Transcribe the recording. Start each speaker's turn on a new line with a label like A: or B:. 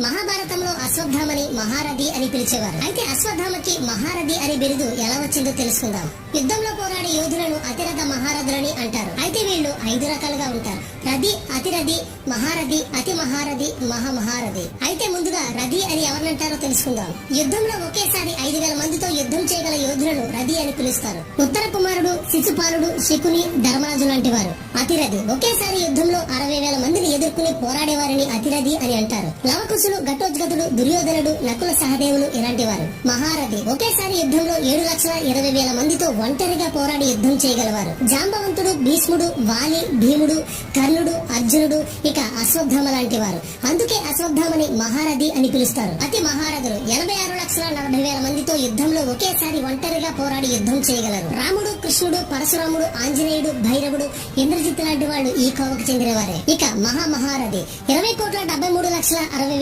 A: మహాభారతంలో అశ్వత్థామని మహారథి అని పిలిచేవారు. అయితే అశ్వత్థామకి మహారథి అనే బిరుదు ఎలా వచ్చిందో తెలుసుకుందాం. యుద్ధంలో పోరాడే యోధులను అతిరథ మహారథులని అంటారు. అయితే వీళ్ళు 5 రకాలుగా ఉంటారు: రథి, అతిరథి, మహారథి, అతి మహారథి, మహామహారథి. అయితే ముందుగా రథి అని ఎవరినంటారో తెలుసుకుందాం. యుద్ధంలో ఒకేసారి 5,000 మందితో యుద్ధం చేయగల యోధులను రథి అని పిలుస్తారు. ఉత్తర కుమారుడు, శిశుపాలుడు, శకుని, ధర్మరాజు లాంటి వారు అతిరథి. ఒకేసారి యుద్ధంలో 60,000 మందిని ఎదుర్కొని పోరాడేవారిని అతిరథి అని అంటారు. లవకుశులు, ఘటోత్కచుడు, దుర్యోధనుడు, నకుల సహదేవులు ఇలాంటి వారు మహారథి. ఒకేసారి యుద్ధంలో 7,20,000 మందితో ఒంటరిగా పోరాడి యుద్ధం చేయగలవారు. జాంబవంతుడు, భీష్ముడు, వాలి, భీముడు, కర్ణుడు, అర్జునుడు, ఇక అశ్వత్థామ లాంటి వారు. అందుకే అశ్వత్థామని మహారథి అని పిలుస్తారు. అతి మహారథులు 86,40,000 మందితో యుద్ధంలో ఒకేసారి ఒంటరిగా పోరాడి యుద్ధం చేయగలరు. రాముడు, కృష్ణుడు, పరశురాముడు, ఆంజనేయుడు, భైరవుడు, ఇంద్రజిత్ లాంటి వాళ్ళు ఈ కోవకు చెందినవారే. ఇక మహామహారథి 20,73,60,000